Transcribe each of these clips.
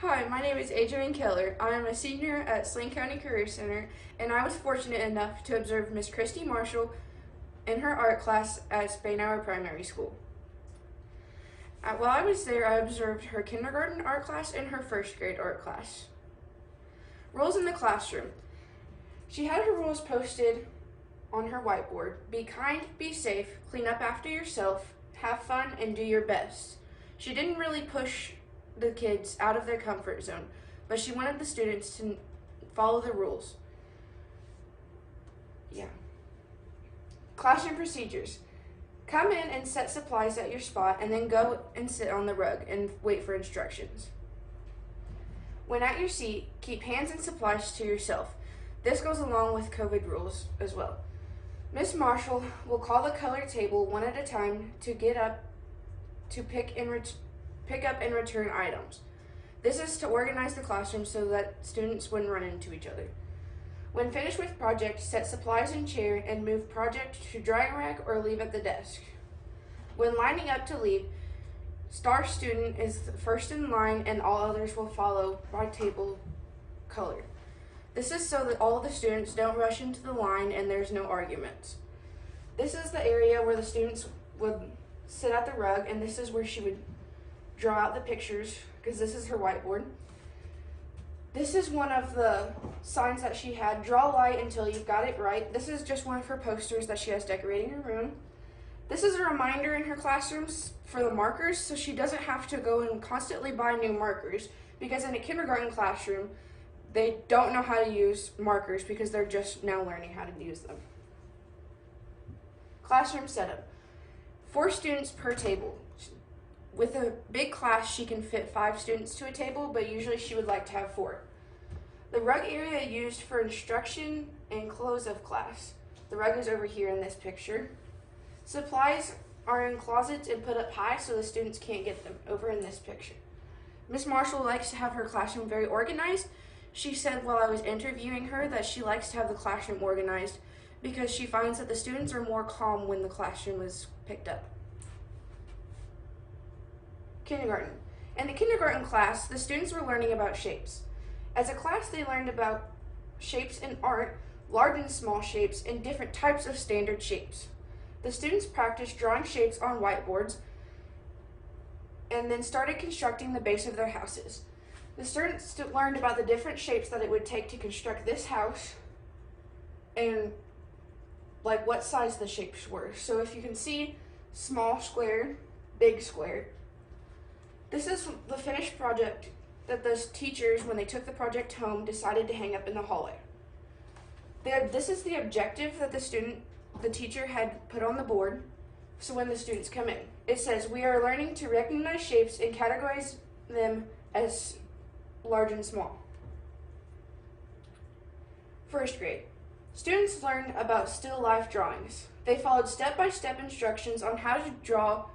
Hi, my name is Adrian Keller. I am a senior at Sling County Career Center, and I was fortunate enough to observe Miss Christy Marshall in her art class at Spainhour Primary School. While I was there, I observed her kindergarten art class and her first grade art class. Rules in the classroom. She had her rules posted on her whiteboard. Be kind, be safe, clean up after yourself, have fun, and do your best. She didn't really push the kids out of their comfort zone, but she wanted the students to follow the rules. Classroom procedures. Come in and set supplies at your spot and then go and sit on the rug and wait for instructions. When at your seat, keep hands and supplies to yourself. This goes along with COVID rules as well. Miss Marshall will call the color table one at a time to get up to pick up and return items. This is to organize the classroom so that students wouldn't run into each other. When finished with project, set supplies in chair and move project to drying rack or leave at the desk. When lining up to leave, star student is first in line and all others will follow by table color. This is so that all the students don't rush into the line and there's no arguments. This is the area where the students would sit at the rug, and this is where she would draw out the pictures, because this is her whiteboard. This is one of the signs that she had, draw light until you've got it right. This is just one of her posters that she has decorating her room. This is a reminder in her classrooms for the markers, so she doesn't have to go and constantly buy new markers, because in a kindergarten classroom, they don't know how to use markers because they're just now learning how to use them. Classroom setup. 4 students per table. With a big class, she can fit 5 students to a table, but usually she would like to have 4. The rug area used for instruction and close of class. The rug is over here in this picture. Supplies are in closets and put up high so the students can't get them, over in this picture. Miss Marshall likes to have her classroom very organized. She said while I was interviewing her that she likes to have the classroom organized because she finds that the students are more calm when the classroom is picked up. Kindergarten. In the kindergarten class, the students were learning about shapes. As a class, they learned about shapes in art, large and small shapes, and different types of standard shapes. The students practiced drawing shapes on whiteboards and then started constructing the base of their houses. The students learned about the different shapes that it would take to construct this house and what size the shapes were. So if you can see, small square, big square. This is the finished project that the teachers, when they took the project home, decided to hang up in the hallway. This is the objective that the teacher had put on the board, so when the students come in. It says, we are learning to recognize shapes and categorize them as large and small. First grade. Students learned about still life drawings. They followed step-by-step instructions on how to draw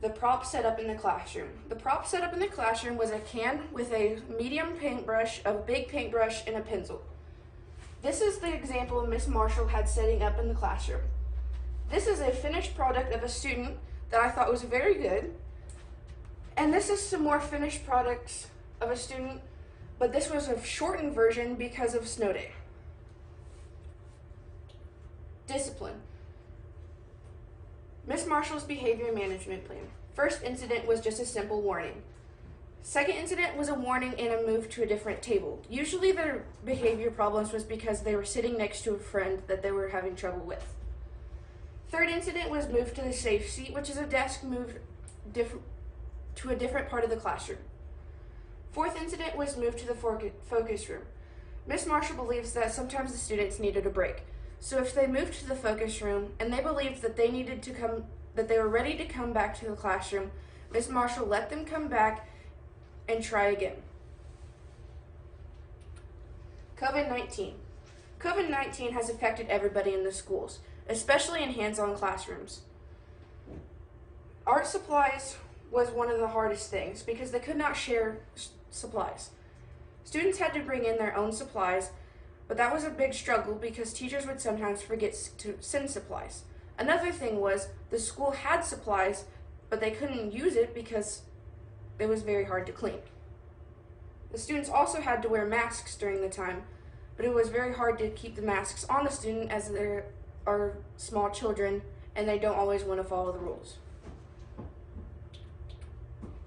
the prop set up in the classroom. The prop set up in the classroom was a can with a medium paintbrush, a big paintbrush, and a pencil. This is the example Miss Marshall had setting up in the classroom. This is a finished product of a student that I thought was very good. And this is some more finished products of a student, but this was a shortened version because of snow day. Discipline. Miss Marshall's behavior management plan. First incident was just a simple warning. Second incident was a warning and a move to a different table. Usually their behavior problems was because they were sitting next to a friend that they were having trouble with. Third incident was moved to the safe seat, which is a desk moved to a different part of the classroom. Fourth incident was moved to the focus room. Miss Marshall believes that sometimes the students needed a break. So if they moved to the focus room and they believed that they were ready to come back to the classroom, Miss Marshall let them come back and try again. COVID-19. COVID-19 has affected everybody in the schools, especially in hands-on classrooms. Art supplies was one of the hardest things because they could not share supplies. Students had to bring in their own supplies, but that was a big struggle because teachers would sometimes forget to send supplies. Another thing was the school had supplies, but they couldn't use it because it was very hard to clean. The students also had to wear masks during the time, but it was very hard to keep the masks on the student as there are small children and they don't always want to follow the rules.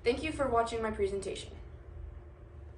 Thank you for watching my presentation.